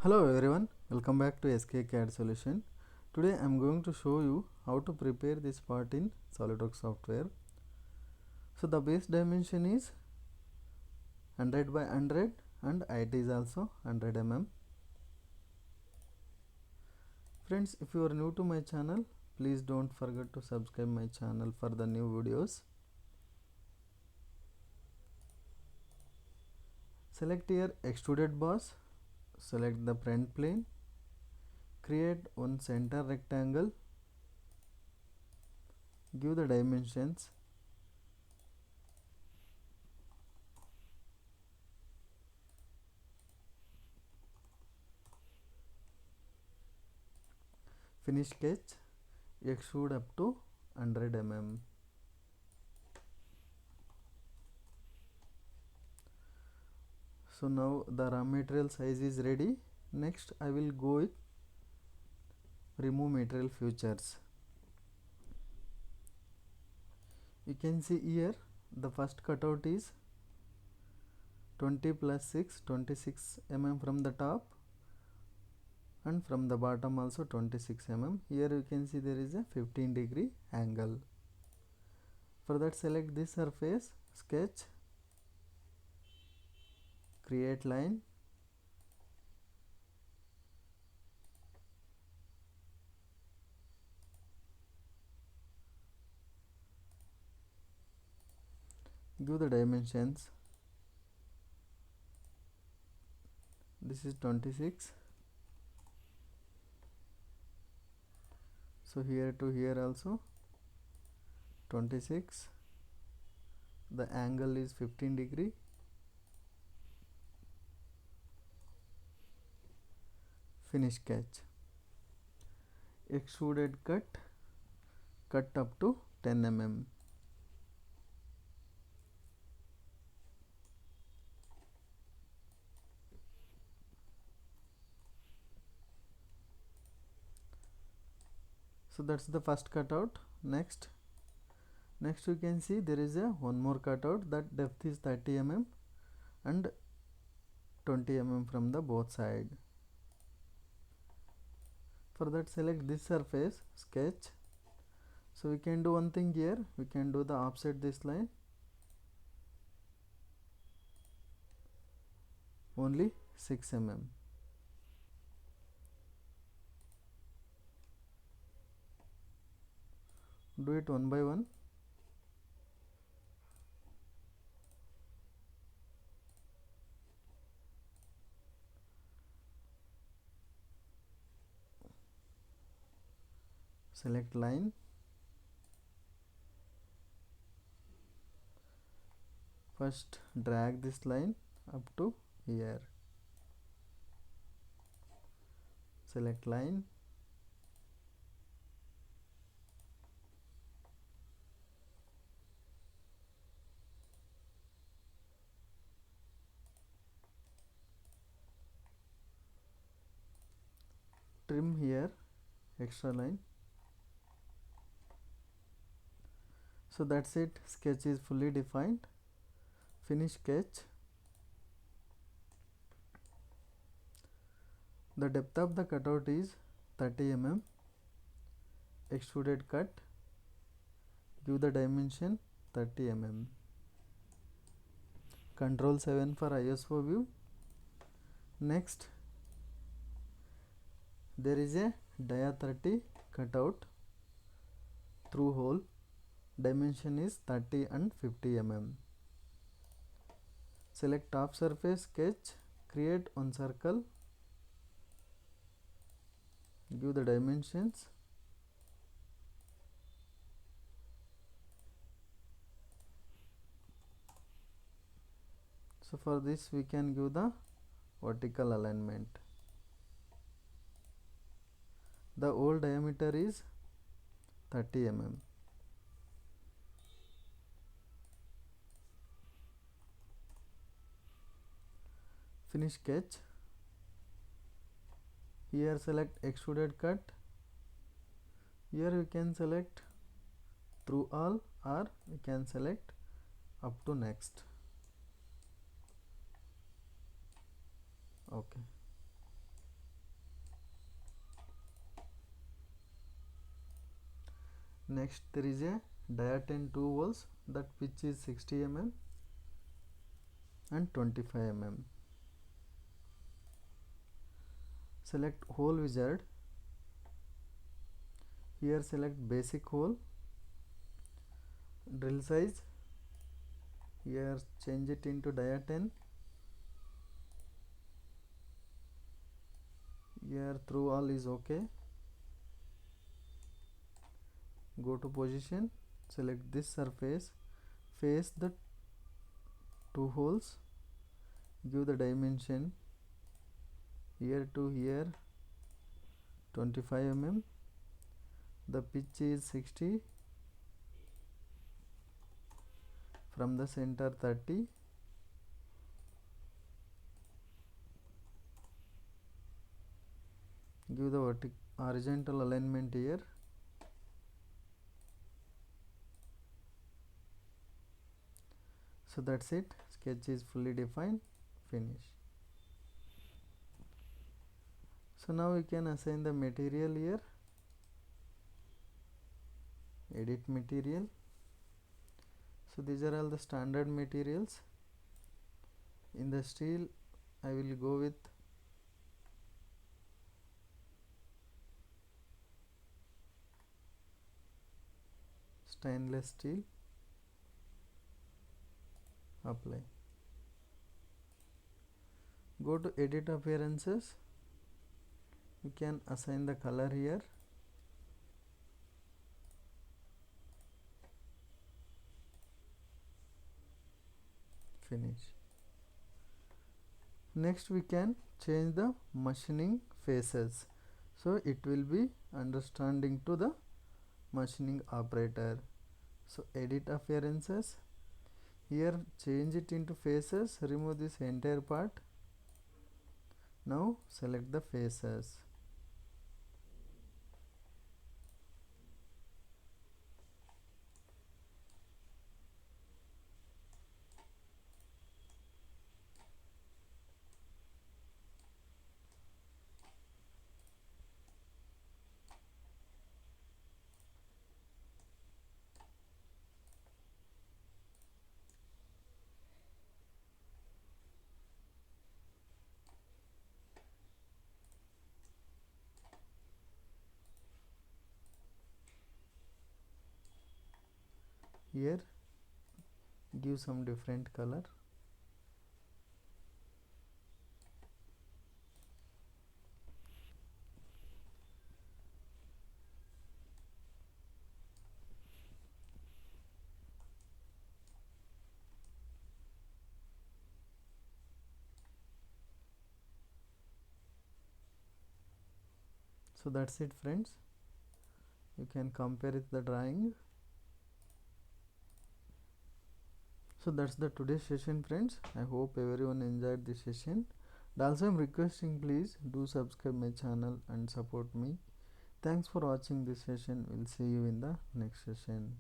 Hello everyone, welcome back to SK CAD Solution. Today I am going to show you how to prepare this part in SolidWorks Software. So the base dimension is 100 by 100 and height is also 100 mm. Friends, if you are new to my channel, please don't forget to subscribe my channel for the new videos. Select here Extruded Boss, select the front plane, create one center rectangle, give the dimensions, finish sketch, extrude up to 100 mm. So now the raw material size is ready. Next I will go with remove material features. You can see here the first cutout is 20 plus 6, 26 mm from the top, and from the bottom also 26 mm. Here you can see there is a 15-degree angle. For that, select this surface, sketch, create line, give the dimensions. This is 26. So here to here also 26. The angle is 15-degree. Finish sketch. Extruded cut, cut up to 10 mm. So that's the first cutout. Next you can see there is a one more cutout, that depth is 30 mm and 20 mm from the both side. For that, select this surface, sketch. So we can do one thing here, we can do the offset this line only 6 mm. Do it one by one. Select line, first drag this line up to here, select line, trim here extra line. So that's it, sketch is fully defined. Finish sketch. The depth of the cutout is 30 mm. Extruded cut, give the dimension 30 mm. Control 7 for ISO view. Next, there is a dia 30 cutout through hole. Dimension is 30 and 50 mm. Select top surface, sketch, create one circle, give the dimensions. So for this we can give the vertical alignment. The hole diameter is 30 mm. Finish sketch. Here select extruded cut. Here you can select through all or you can select up to next. Okay. Next there is a diaten 2 holes, that pitch is 60 mm and 25 mm. Select hole wizard. Here select basic hole. Drill size, here change it into diaten. Here through all is okay. Go to position, select this surface, face the 2 holes, give the dimension here to here 25 mm. The pitch is 60, from the center 30. Give the horizontal alignment here. So that's it, sketch is fully defined. Finish. So now we can assign the material here. Edit material. So these are all the standard materials. In the steel I will go with stainless steel. Apply. Go to edit appearances. You can assign the color here. Finish. Next we can change the machining faces, so it will be understanding to the machining operator. So edit appearances, here change it into faces, remove this entire part. Now select the faces. Here give some different color. So that's it friends, you can compare with the drawing. So that's the today's session friends. I hope everyone enjoyed this session, and also I'm requesting please do subscribe my channel and support me. Thanks for watching this session. We'll see you in the next session.